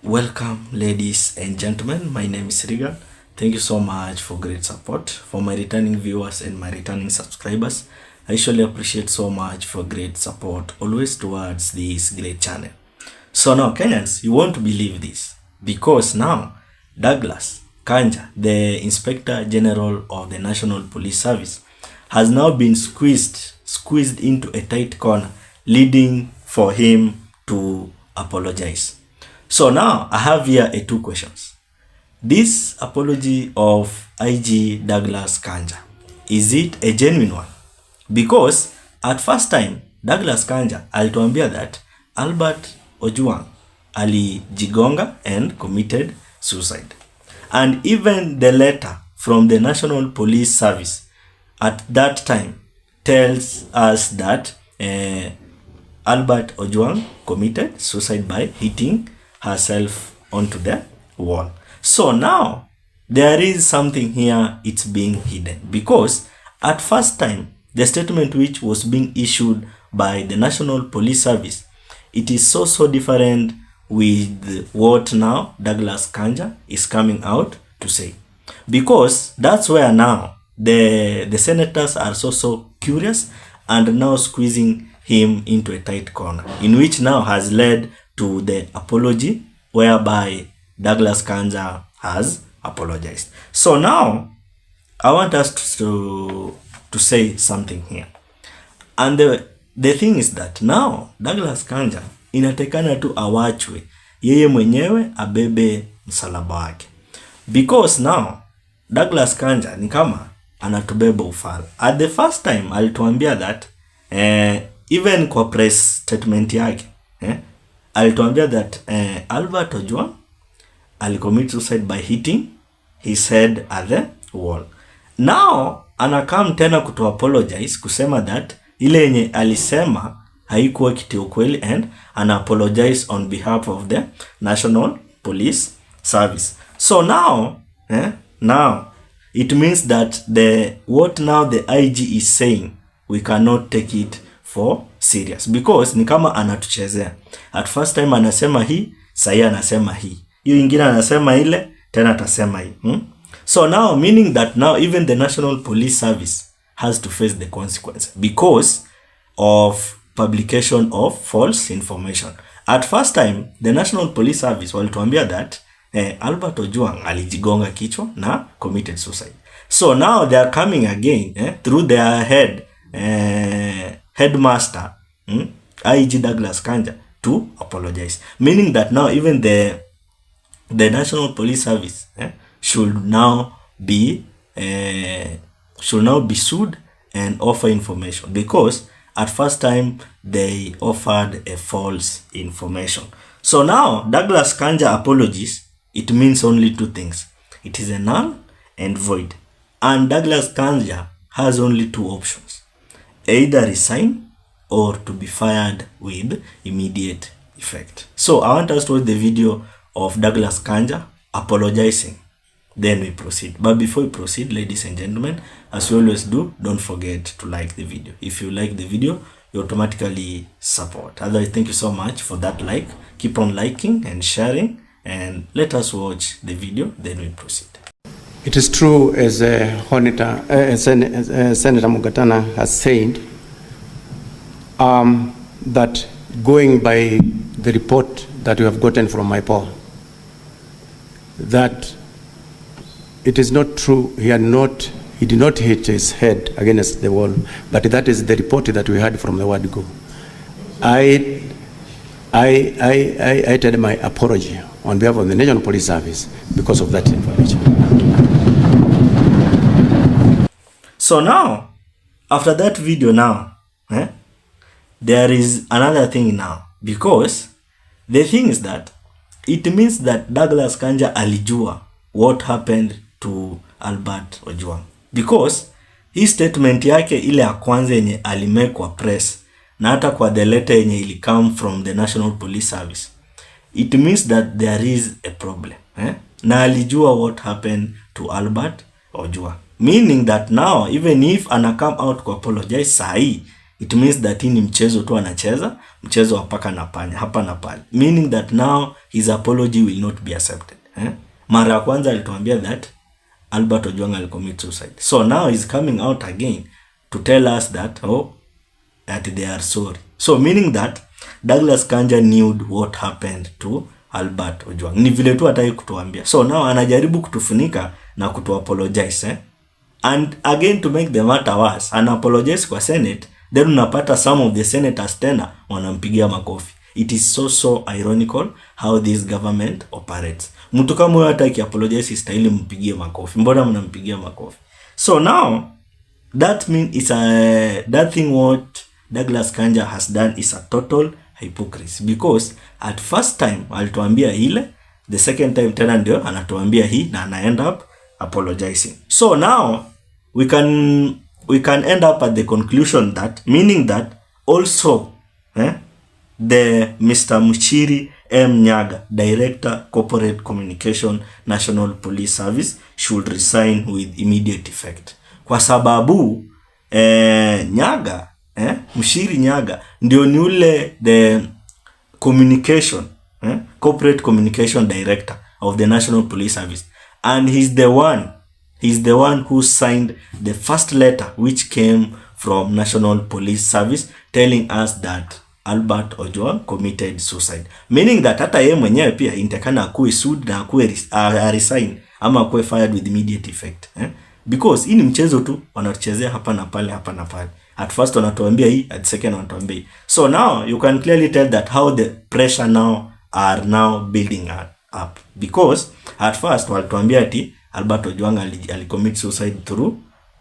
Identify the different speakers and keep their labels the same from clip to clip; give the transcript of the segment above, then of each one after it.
Speaker 1: Welcome, ladies and gentlemen. My name is Riga. Thank you so much for great support. For my returning viewers and my returning subscribers, I surely appreciate so much for great support always towards this great channel. So now, Kenyans, you won't believe this, because now Douglas Kanja, the Inspector General of the National Police Service, has now been squeezed into a tight corner, leading for him to apologize. So now I have here two questions. This apology of IG Douglas Kanja, is it a genuine one? Because at first time Douglas Kanja alituambia that Albert Ojwang alijigonga and committed suicide. And even the letter from the National Police Service at that time tells us that Albert Ojwang committed suicide by hitting herself onto the wall. So now there is something here, it's being hidden, because at first time the statement which was being issued by the National Police Service, it is so different with what now Douglas Kanja is coming out to say, because that's where now the senators are so curious and now squeezing him into a tight corner, in which now has led to the apology whereby Douglas Kanja has apologized. So now I want us to say something here. And the thing is that now Douglas Kanja inatekana tu awachwe yeye mwenyewe abebe msalaba wake, because now Douglas Kanja ni kama anatubeba ufala. At the first time alituambia that even kwa press statement yake alituambia that Albert Ojwang alicommit suicide by hitting his head at the wall. Now anakam tena kuto apologize kusema that ile yenye alisema haikuwa kitu ukweli, and ana apologize on behalf of the National Police Service. So now now it means that what now the IG is saying, we cannot take it for serious, because ni kama anatuchezea. At first time anasema hii, sasa anasema hii, hiyo ingine anasema ile, tena atasema hii. So now meaning that now even the National Police Service has to face the consequence because of publication of false information. At first time the National Police Service walituambia that Albert Ojwang alijigonga kichwa na committed suicide. So now they are coming again through their headmaster IG Douglas Kanja to apologize, meaning that now even the National Police Service should now be sued and offer information, because at first time they offered a false information. So now Douglas Kanja apologies, it means only two things: it is a null and void, and Douglas Kanja has only two options: either resign or to be fired with immediate effect. So I want us to watch the video of Douglas Kanja apologizing, then we proceed. But before we proceed, ladies and gentlemen, as we always do, don't forget to like the video. If you like the video, you automatically support. Otherwise, thank you so much for that like. Keep on liking and sharing, and let us watch the video, then we proceed.
Speaker 2: It is true, as Senator Mugatana has said, that going by the report that we have gotten from my Paul, that it is not true, he did not hit his head against the wall, but that is the report that we had from the word go. I tell my apology on behalf of the National Police Service because of that information.
Speaker 1: So now, after that video now, there is another thing now, because the thing is that it means that Douglas Kanja alijua what happened to Albert Ojwang, because hii statement yake ile ya kwanza yenye alimekwa press na hata kwa the letter yenye ili come from the National Police Service, it means that there is a problem, na alijua what happened to Albert Ojwang, meaning that now even if ana come out to apologize sahi, it means that hii ni mchezo tu anacheza, mchezo wa paka na panya hapa na pale, meaning that now his apology will not be accepted. Mara ya kwanza alituambia that Albert Ojwang alicommit suicide, so now he's coming out again to tell us that that they are sorry. So meaning that Douglas Kanja knew what happened to Albert Ojwang. Ni vile tu hataki kutuambia. So now anajaribu kutufunika na kutu apologize. And again, to make the matter worse, ana apologize kwa Senate, then unapata some of the senators tena wanampigia makofi. It is so ironical how this government operates. Mtu kama huyo hataki apologize istahili mpigie makofi. Mbona mnampigia makofi? So now that means that thing what Douglas Kanja has done is a total hypocrisy, because at first time alituambia ile, the second time tena ndio anatuambia hii na ana end up apologizing. So now we can end up at the conclusion that, meaning that also the Mr. Muchiri M. Nyaga, Director Corporate Communication, National Police Service, should resign with immediate effect. Kwa sababu Nyaga, Muchiri Nyaga ndio ni ule the communication, corporate communication director of the National Police Service, and he's the one who signed the first letter which came from National Police Service telling us that Albert Ojwang committed suicide, meaning that hata yeye mwenyewe pia intakana akuwe sued na akuwe resign ama akuwe fired with immediate effect, because hii ni mchezo tu wanachezea hapa na pale hapa na pale. At first wanatuambia hii, at second wanatuambia hii. So now you can clearly tell that how the pressure now are now building up, because at first walituambia ati Albert Ojwang alicommit suicide through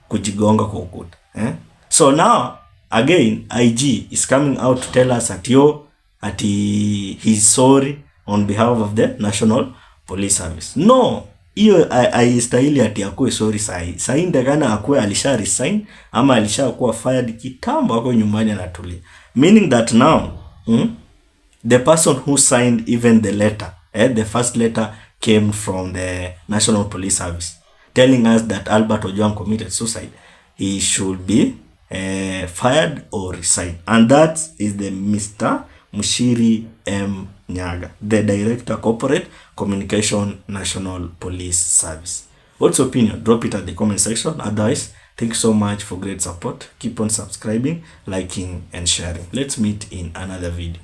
Speaker 1: kujigonga kwa ukuta. So now again IG is coming out to tell us that he's sorry on behalf of the National Police Service. No, hiyo haistahili ati akuwe sorry sahi. Sahi ndekana akuwe alisha resign ama alisha kuwa fired kitambo ako nyumbani anatulia. Meaning that now the person who signed even the letter, the first letter came from the National Police Service telling us that Albert Ojwang committed suicide. He should be fired or resign. And that is the Mr. Muchiri M. Nyaga, the Director Corporate Communication, National Police Service. What's your opinion? Drop it at the comment section. Otherwise, thank you so much for great support. Keep on subscribing, liking, and sharing. Let's meet in another video.